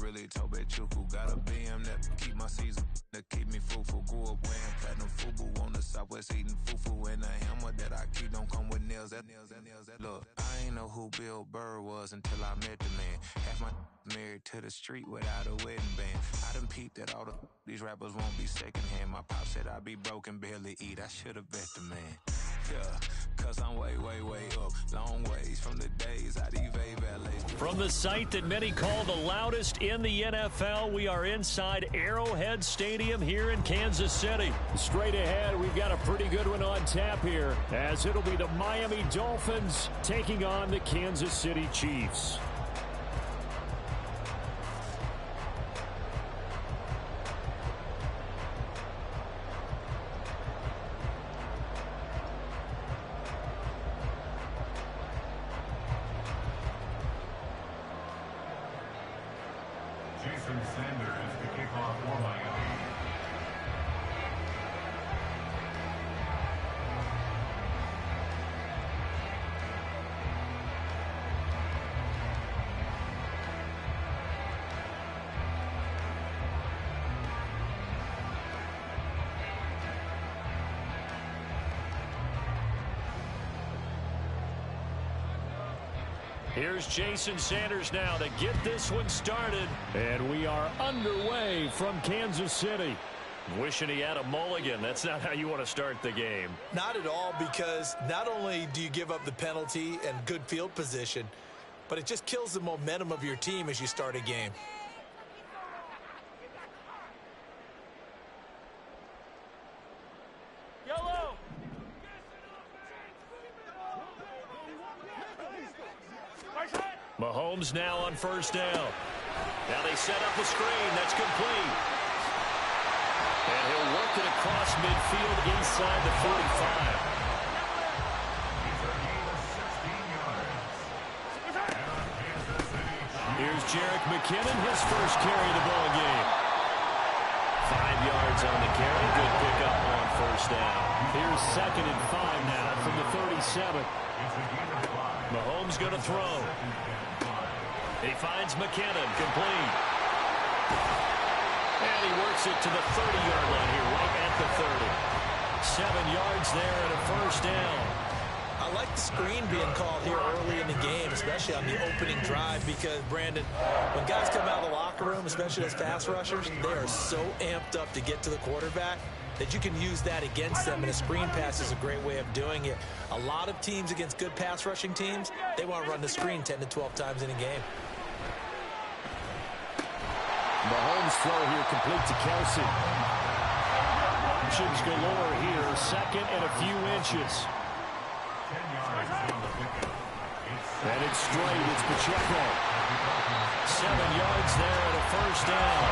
really Tobe Chuku. Got a BM that keep my season, that keep me fruitful. Grew up wearing platinum FUBU on the Southwest eating fufu. And a hammer that I keep don't come with nails. Look, I ain't know who Bill Burr was until I met the man. Half my married to the street without a wedding band. I done peeped that all these rappers won't be secondhand. My pop said I'd be broken, barely eat. I should've bet the man. Yeah, cause I'm way, way, way up. Long ways from the days I'd evade valet. From the site that many call the loudest in the NFL, we are inside Arrowhead Stadium here in Kansas City. Straight ahead, we've got a pretty good one on tap here, as it'll be the Miami Dolphins taking on the Kansas City Chiefs. Sanders to kick off for Miami. Here's Jason Sanders now to get this one started. And we are underway from Kansas City. Wishing he had a mulligan. That's not how you want to start the game. Not at all, because not only do you give up the penalty and good field position, but it just kills the momentum of your team as you start a game. Yellow! Mahomes now on first down. Now they set up a screen. That's complete. And he'll work it across midfield inside the 45. Here's Jerick McKinnon, his first carry of the ball game. 5 yards on the carry. Good pickup on first down. Here's 2nd and 5 now from the 37. Mahomes going to throw. He finds McKinnon, complete. And he works it to the 30-yard line here, right at the 30. 7 yards there and a first down. I like the screen being called here early in the game, especially on the opening drive, because, Brandon, when guys come out of the locker room, especially those pass rushers, they are so amped up to get to the quarterback that you can use that against them, and a screen pass is a great way of doing it. A lot of teams against good pass rushing teams, they want to run the screen 10 to 12 times in a game. Mahomes throw here complete to Kelsey. Options galore here, 2nd and a few inches. And it's straight, it's Pacheco. 7 yards there and a first down.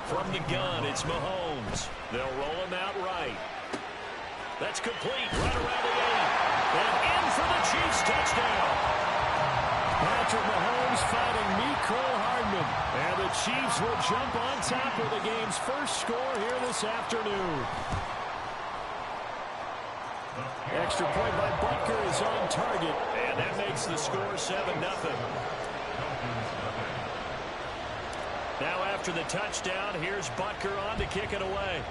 From the gun, it's Mahomes. They'll roll him out right. That's complete, right around the 8. And in for the Chiefs touchdown. Patrick Mahomes fighting Mecole Hardman. And the Chiefs will jump on top of the game's first score here this afternoon. Extra point by Butker is on target. And that makes the score 7-0. Now after the touchdown, here's Butker on to kick it away.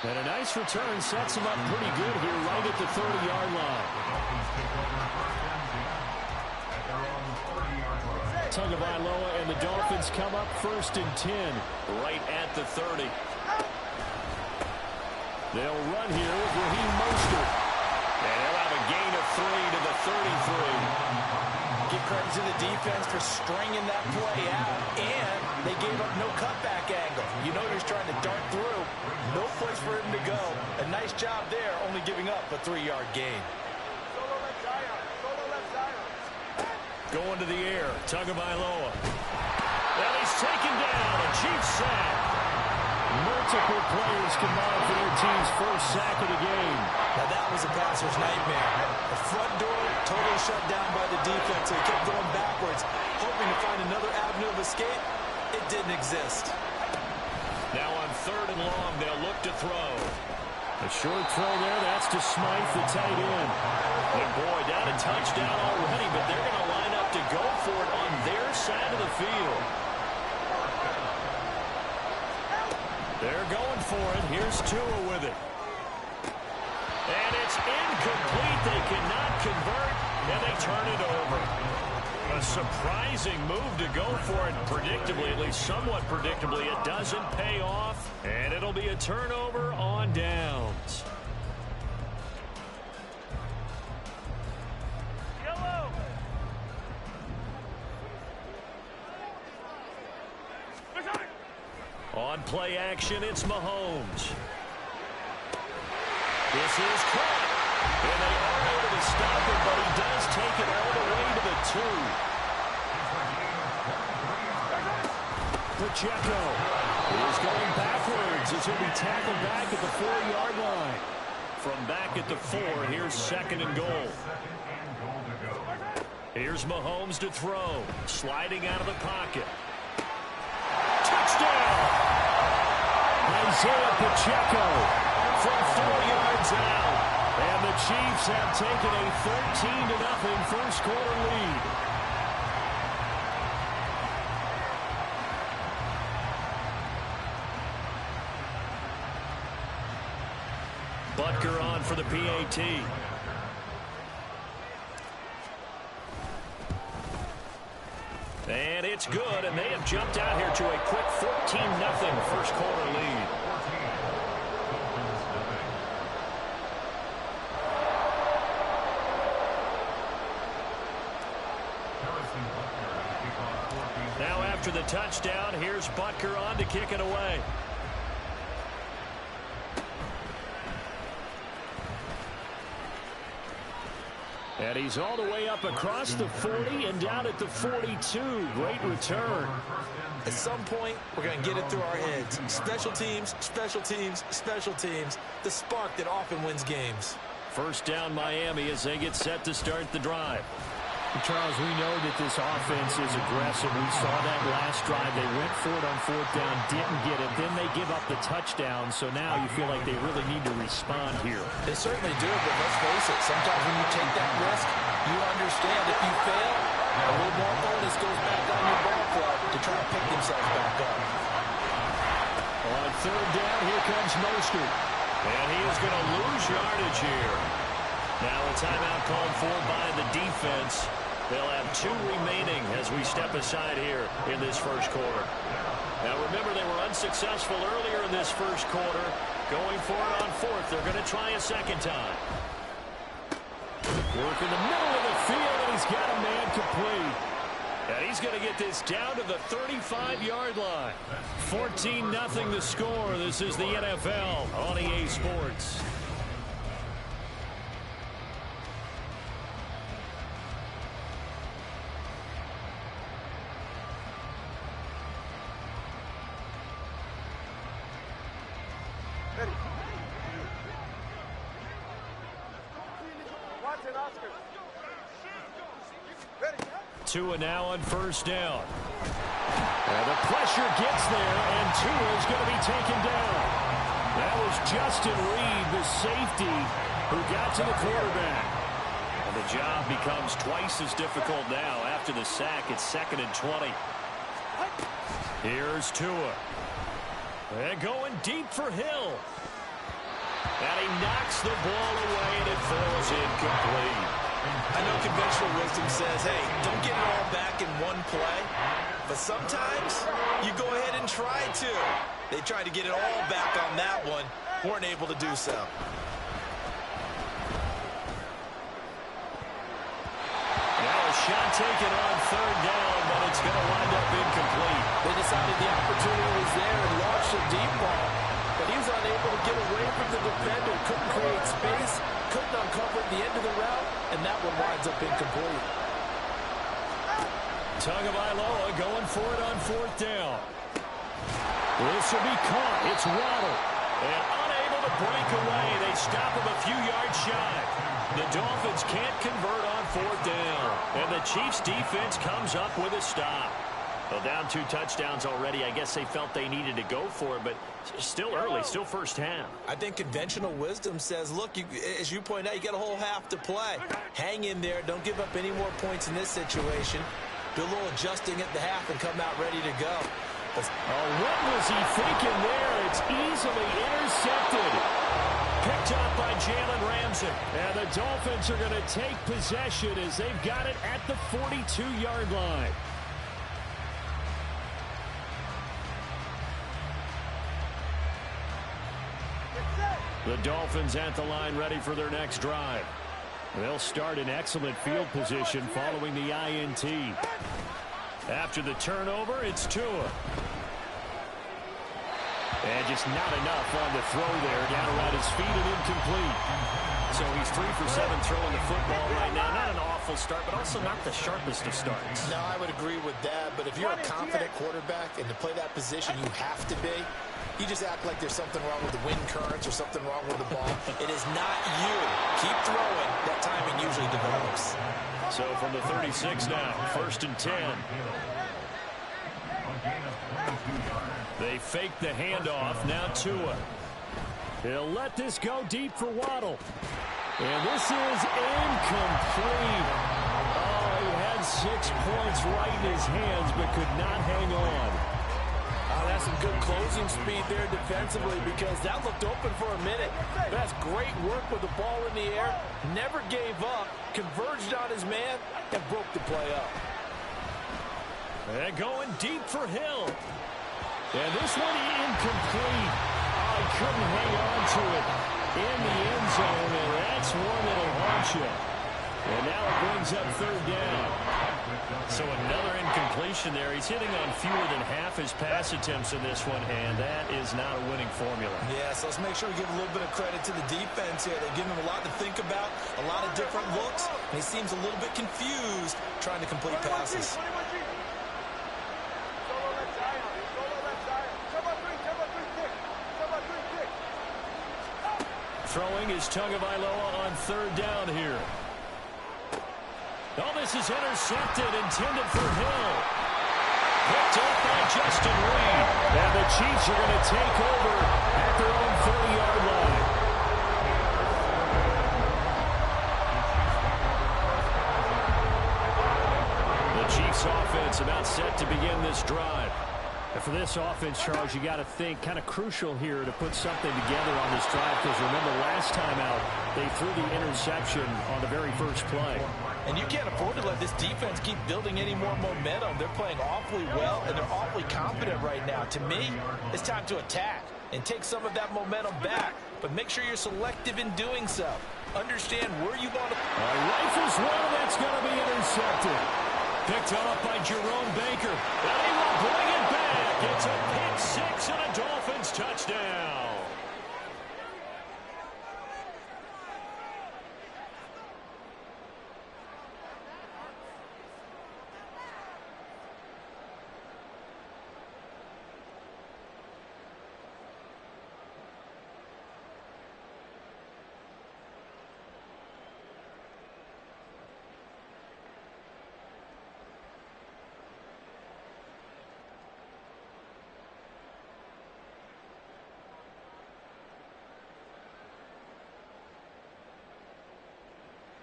And a nice return sets him up pretty good here right at the 30-yard line. Tagovailoa and the Dolphins come up 1st and 10 right at the 30. They'll run here with Raheem Mostert. And they'll have a gain of 3 to the 33. Give credit to the defense for stringing that play out, and they gave up no cutback angle. You know he's trying to dart through. No place for him to go. A nice job there, only giving up a 3-yard gain. Going to the air, Tagovailoa. And he's taken down, a Chiefs sack. Multiple players combined for their team's first sack of the game. Now that was a passer's nightmare. The front door totally shut down by the defense, so he kept going backwards, hoping to find another avenue of escape. It didn't exist. Now 3rd and long. They'll look to throw. A short throw there. That's to Smythe, the tight end. And boy, down a touchdown already, but they're going to line up to go for it on their side of the field. They're going for it. Here's Tua with it. And it's incomplete. They cannot convert, and they turn it over. A surprising move to go for it. Predictably, at least somewhat predictably, it doesn't pay off, and it'll be a turnover on downs. On play action, it's Mahomes. This is caught. And they are able to stop him, but he does take it all the way to the 2. Pacheco is going backwards as he'll be tackled back at the 4-yard line. From back at the 4, here's 2nd and goal. Here's Mahomes to throw. Sliding out of the pocket. Touchdown! Isaiah Pacheco from 4 yards out. And the Chiefs have taken a 13-0 first quarter lead. Butker on for the PAT. And it's good, and they have jumped out here to a quick 14-0 first quarter lead. Now after the touchdown, here's Butker on to kick it away. And he's all the way up across the 40 and down at the 42. Great return. At some point, we're going to get it through our heads. Special teams, special teams, special teams. The spark that often wins games. First down Miami as they get set to start the drive. Charles, we know that this offense is aggressive. We saw that last drive. They went for it on 4th down, didn't get it. Then they give up the touchdown, so now you feel like they really need to respond here. They certainly do, but let's face it, sometimes when you take that risk, you understand if you fail, a little more bonus goes back on your ball club to try to pick themselves back up. On 3rd down, here comes Mostert. And he is going to lose yardage here. Now a timeout called for by the defense. They'll have 2 remaining as we step aside here in this first quarter. Now remember, they were unsuccessful earlier in this first quarter. Going for it on 4th. They're going to try a second time. Work in the middle of the field, and he's got a man complete. And he's going to get this down to the 35-yard line. 14-0 the score. This is the NFL on EA Sports. Tua now on first down. And the pressure gets there, and Tua's going to be taken down. That was Justin Reed, the safety, who got to the quarterback. And the job becomes twice as difficult now. After the sack, it's 2nd and 20. Here's Tua. And going deep for Hill. And he knocks the ball away, and it falls incomplete. I know conventional wisdom says, hey, don't get it all back in one play. But sometimes you go ahead and try to. They tried to get it all back on that one. Weren't able to do so. Now a shot taken on 3rd down, but it's going to wind up incomplete. They decided the opportunity was there and launched a deep ball. But he was unable to get away from the defender. Couldn't create space. Couldn't uncover the end of the route. And that one winds up incomplete. Tagovailoa going for it on 4th down. This will be caught. It's Waddle. And unable to break away. They stop him a few yards shy. The Dolphins can't convert on 4th down. And the Chiefs defense comes up with a stop. Well, down 2 touchdowns already. I guess they felt they needed to go for it, but still early, still first half. I think conventional wisdom says, look, as you point out, you got a whole half to play. Hang in there. Don't give up any more points in this situation. Do a little adjusting at the half and come out ready to go. Oh, what was he thinking there? It's easily intercepted. Picked up by Jalen Ramsey. And the Dolphins are going to take possession as they've got it at the 42-yard line. The Dolphins at the line ready for their next drive. They'll start in excellent field position following the INT. After the turnover, it's Tua. And just not enough on the throw there. Down around his feet and incomplete. So he's 3 for 7 throwing the football right now. Not an awful start, but also not the sharpest of starts. No, I would agree with that. But if you're a confident quarterback and to play that position, you have to be. You just act like there's something wrong with the wind currents or something wrong with the ball. It is not you. Keep throwing. That timing usually develops. So from the 36 now, 1st and 10. They fake the handoff. Now Tua. He'll let this go deep for Waddle. And this is incomplete. Oh, he had 6 points right in his hands but could not hang on. Oh, that's some good closing speed there defensively because that looked open for a minute. That's great work with the ball in the air. Never gave up. Converged on his man and broke the play up. And going deep for Hill. And this one incomplete. Oh, he couldn't hang on to it in the end zone, and that's one that'll haunt you. And now it brings up 3rd down. So another incompletion there. He's hitting on fewer than half his pass attempts in this one, and that is not a winning formula. Yeah, so let's make sure we give a little bit of credit to the defense here. They give him a lot to think about, a lot of different looks, and he seems a little bit confused trying to complete passes. Throwing is Tagovailoa on 3rd down here. Oh, this is intercepted, intended for Hill. Picked up by Justin Reed. And the Chiefs are going to take over at their own 30-yard line. The Chiefs offense about set to begin this drive. And for this offense, Charles, you got to think kind of crucial here to put something together on this drive because remember last time out they threw the interception on the very first play. And you can't afford to let this defense keep building any more momentum. They're playing awfully well, and they're awfully confident right now. To me, it's time to attack and take some of that momentum back, but make sure you're selective in doing so. Understand where you want to... Rifles one, that's going to be intercepted. Picked up by Jerome Baker. And he will bring it back. It's a pick 6 and a Dolphins touchdown.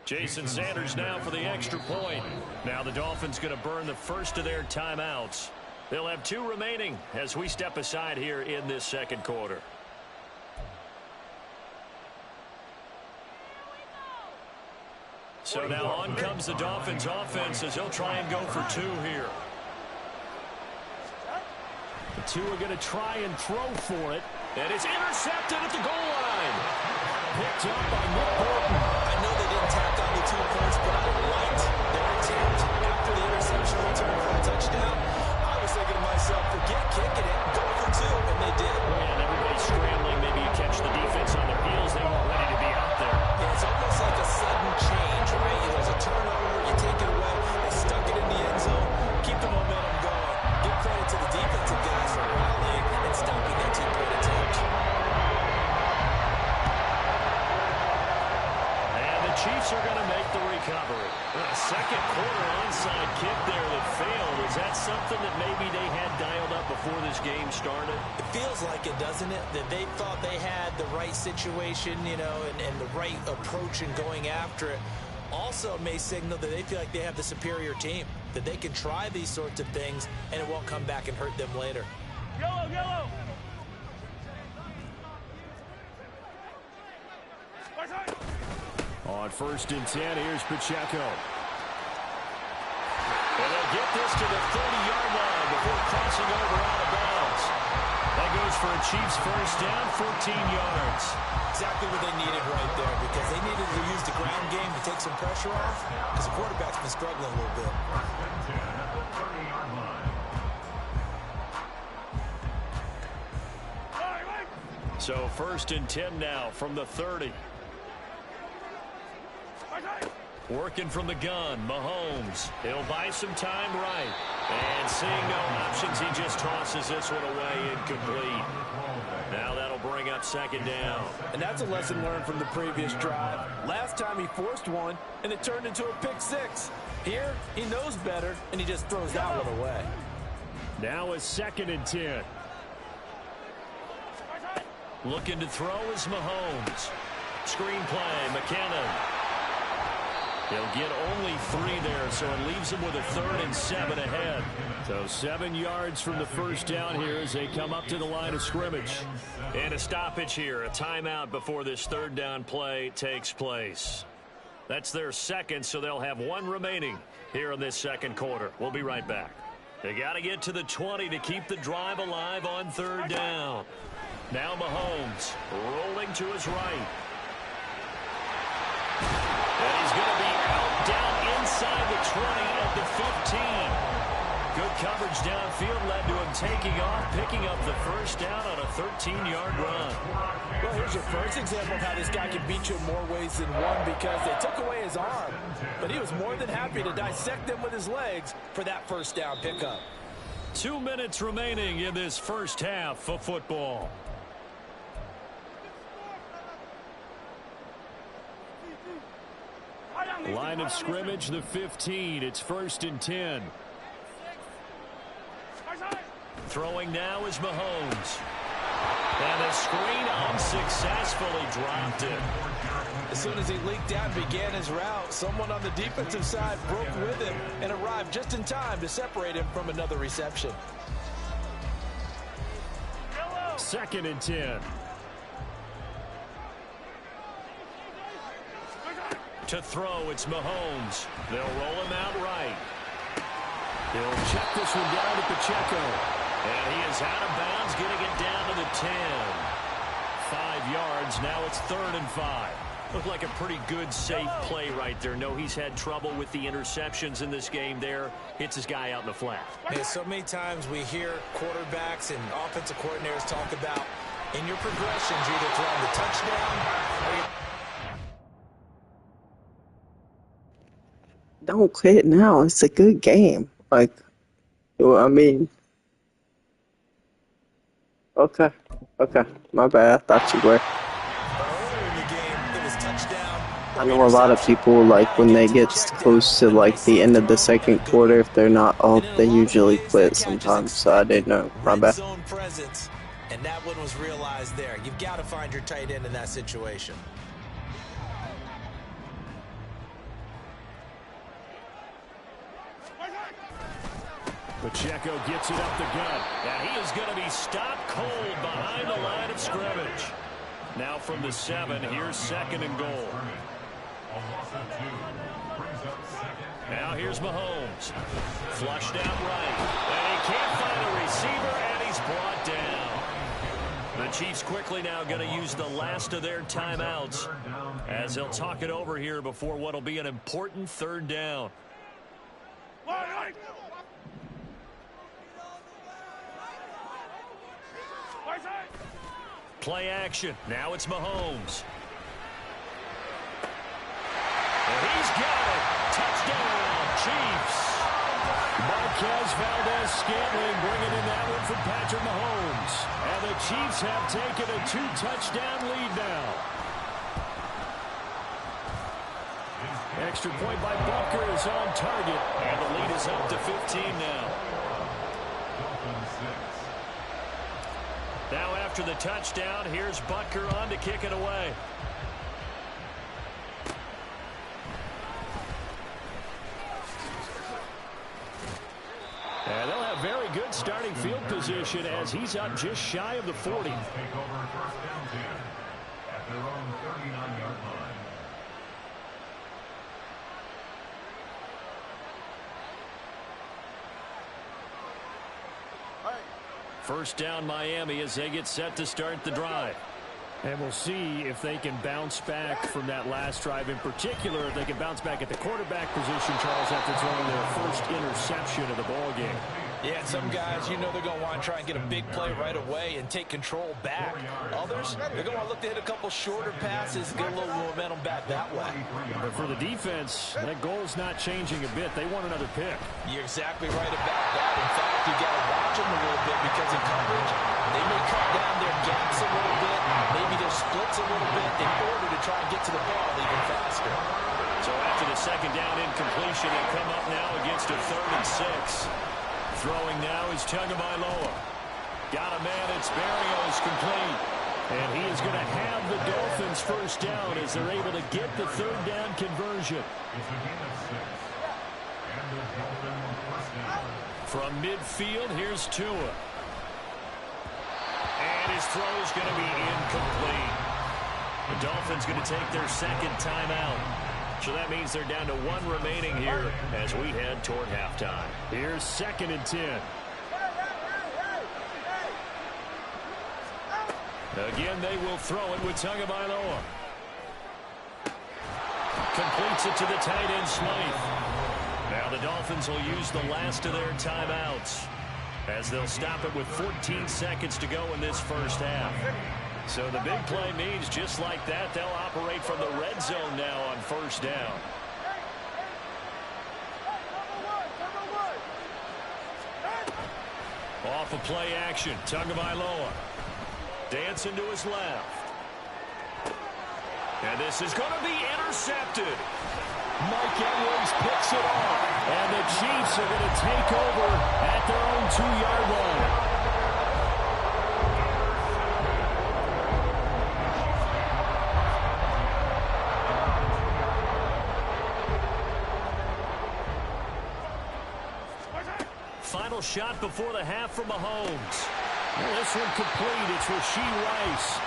Jason Sanders now for the extra point. Now the Dolphins going to burn the first of their timeouts. They'll have 2 remaining as we step aside here in this second quarter. So now on comes the Dolphins offense as they'll try and go for 2 here. The 2 are going to try and throw for it. And it's intercepted at the goal line. Picked up by Nick Bolton. I know they didn't tack on the 2 points, but I liked their attempt after the interception return for a touchdown. I was thinking to myself, forget kicking it, go for 2, and they did. And everybody's scrambling. Maybe you catch the defense on their heels. They weren't ready to be out there. Yeah, it's almost like a sudden change, right? There's a turnover, you take it away, they stuck it in the end zone, keep the momentum going. Give credit to the defensive guys for rallying and stopping that 2-point attempt. Chiefs are going to make the recovery. A second quarter onside kick there that failed. Is that something that maybe they had dialed up before this game started? It feels like it, doesn't it? That they thought they had the right situation, you know, and the right approach in going after it. Also may signal that they feel like they have the superior team, that they can try these sorts of things and it won't come back and hurt them later. Yellow, yellow. On 1st and 10, here's Pacheco. And they'll get this to the 30-yard line before crossing over out of bounds. That goes for a Chiefs first down, 14 yards. Exactly what they needed right there, because they needed to use the ground game to take some pressure off, because the quarterback's been struggling a little bit. So 1st and 10 now from the 30. Working from the gun, Mahomes. He'll buy some time right. And seeing no options, he just tosses this one away incomplete. Now that'll bring up 2nd down. And that's a lesson learned from the previous drive. Last time he forced one, and it turned into a pick 6. Here, he knows better, and he just throws that one away. Now a 2nd and 10. Looking to throw is Mahomes. Screen play, McKinnon. He'll get only 3 there, so it leaves him with a 3rd and 7 ahead. So 7 yards from the first down here as they come up to the line of scrimmage. And a stoppage here, a timeout before this 3rd down play takes place. That's their 2nd, so they'll have 1 remaining here in this 2nd quarter. We'll be right back. They got to get to the 20 to keep the drive alive on 3rd down. Now Mahomes rolling to his right. And he's going to be out down inside the 20 at the 15. Good coverage downfield led to him taking off, picking up the first down on a 13-yard run. Well, here's your first example of how this guy can beat you in more ways than one, because they took away his arm. But he was more than happy to dissect them with his legs for that first down pickup. 2 minutes remaining in this first half of football. Line of scrimmage, the 15. It's 1st and 10. Throwing now is Mahomes. And the screen unsuccessfully dropped it. As soon as he leaked out and began his route, someone on the defensive side broke with him and arrived just in time to separate him from another reception. 2nd and 10. To throw, it's Mahomes. They'll roll him out right. He'll check this one down to Pacheco. And he is out of bounds, getting it down to the 10. 5 yards, now it's 3rd and 5. Looked like a pretty good, safe play right there. No, he's had trouble with the interceptions in this game there. Hits his guy out in the flat. Yeah, so many times we hear quarterbacks and offensive coordinators talk about, in your progressions, you're either throwing the touchdown or you're... Don't quit now. It's a good game. Like, I mean, okay, my bad. I thought you were. Earlier in the game, it was touchdown. I know a lot of people, like, when they get close to, like, the end of the 2nd quarter, if they're not up, they usually quit sometimes, so I didn't know. My bad. Zone presence, and that one was realized there. You've got to find your tight end in that situation. Pacheco gets it up the gut. And he is going to be stopped cold behind the line of scrimmage. Now from the 7, here's 2nd and goal. Now here's Mahomes. Flushed out right. And he can't find a receiver, and he's brought down. The Chiefs quickly now going to use the last of their timeouts as they'll talk it over here before what will be an important 3rd down. Play action. Now it's Mahomes. And he's got it. Touchdown, Chiefs. Marquez Valdez-Scantling bringing in that one from Patrick Mahomes. And the Chiefs have taken a 2-touchdown lead now. extra point by Butker is on target, and the lead is up to 15 now. Now after the touchdown, here's Butker on to kick it away. And they'll have very good starting field position as he's up just shy of the 40. Take over first down 10 at their own 39-yard line. First down Miami as they get set to start the drive. And we'll see if they can bounce back from that last drive. In particular, if they can bounce back at the quarterback position, Charles, after throwing their first interception of the ballgame. Yeah, some guys, you know they're going to want to try and get a big play right away and take control back. Others, they're going to look to hit a couple shorter passes, get a little momentum back that way. But for the defense, that goal's not changing a bit. They want another pick. You're exactly right about that. In fact, you got to watch them a little bit because in coverage, they may cut down their gaps a little bit, maybe their splits a little bit in order to try and get to the ball even faster. So after the second down incompletion, they come up now against a 3rd and 6. Throwing now is Tagovailoa. Got a man, it's Berrios, complete. And he is going to have the Dolphins first down as they're able to get the 3rd down conversion. It's a gain of 6. And the Dolphins first down. From midfield, here's Tua. And his throw is going to be incomplete. The Dolphins going to take their second timeout. So that means they're down to 1 remaining here as we head toward halftime. Here's 2nd and 10. Again, they will throw it with Tagovailoa. Completes it to the tight end, Smythe. Now the Dolphins will use the last of their timeouts as they'll stop it with 14 seconds to go in this first half. So the big play means just like that, they'll operate from the red zone now on first down. Off of play action, Tagovailoa. Dancing to his left. And this is going to be intercepted. Mike Edwards picks it off. And the Chiefs are going to take over at their own 2-yard line. Final shot before the half from Mahomes. This one complete. It's Rashee Rice.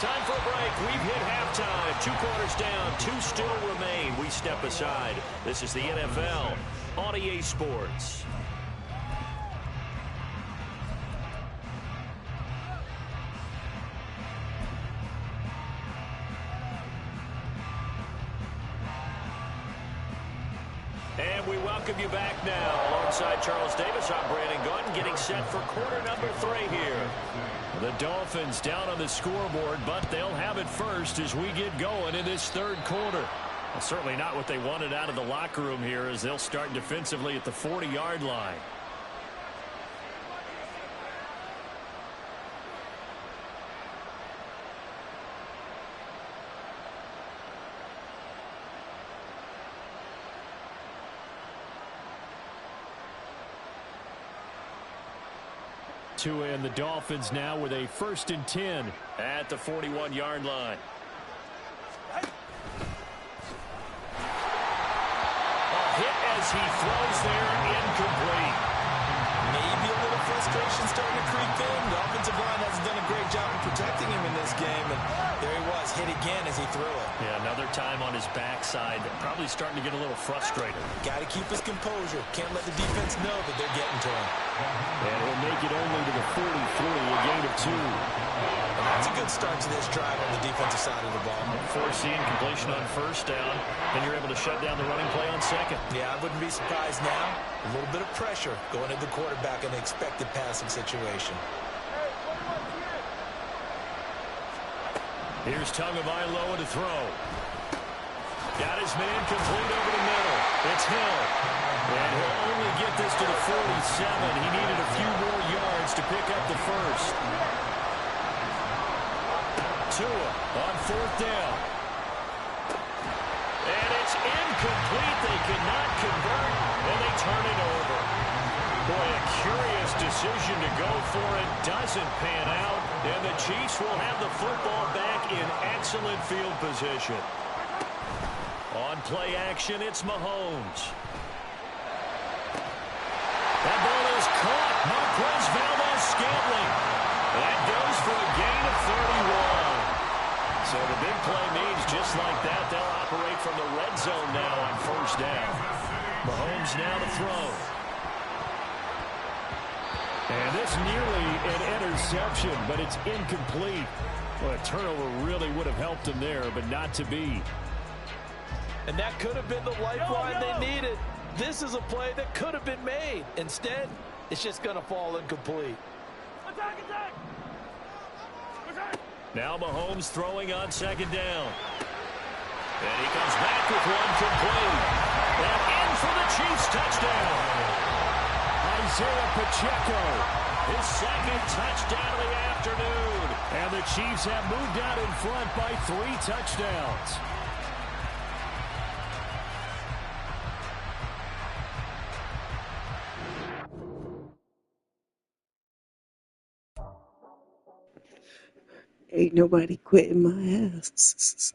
Time for a break. We've hit halftime. 2 quarters down. 2 still remain. We step aside. This is the NFL on EA Sports. And we welcome you back now. Alongside Charles Davis, I'm Brandon Gauton, getting set for quarter number 3 here. The Dolphins down on the scoreboard, but they'll have it first as we get going in this 3rd quarter. Well, certainly not what they wanted out of the locker room here as they'll start defensively at the 40-yard line. Tua and the Dolphins now with a 1st and 10 at the 41-yard line. A hit as he throws there, incomplete. Maybe a little frustration starting to creep in. The offensive line hasn't done a great job of protecting him in this game, and there he was, hit again as he threw it. Yeah, another time on his backside, probably starting to get a little frustrated. Got to keep his composure. Can't let the defense know that they're getting to him. And he'll make it only to the 43, a gain of 2. And that's a good start to this drive on the defensive side of the ball. Forcing completion on first down, and you're able to shut down the running play on second. Yeah, I wouldn't be surprised now. A little bit of pressure going at the quarterback in the expected passing situation. Here's Tagovailoa to throw. Got his man complete over the middle. It's Hill. And he'll only get this to the 47. He needed a few more yards to pick up the first. Tua on 4th down. And it's It's incomplete. They could not convert, and they turn it over. Boy, a curious decision to go for it. Doesn't pan out, and the Chiefs will have the football back in excellent field position. On play action, it's Mahomes. That ball is caught. Marquez Valdes-Scantling. That goes for a gain of 31. So the big play means just like that, they'll operate from the red zone now on first down. Mahomes now to throw. And this nearly an interception, but it's incomplete. Well, a turnover really would have helped him there, but not to be. And that could have been the lifeline they needed. This is a play that could have been made. Instead, it's just going to fall incomplete. Attack! Now Mahomes throwing on second down. And he comes back with one complete. And in for the Chiefs touchdown. Isaiah Pacheco, his second touchdown of the afternoon. And the Chiefs have moved out in front by 3 touchdowns. Ain't nobody quitting my ass.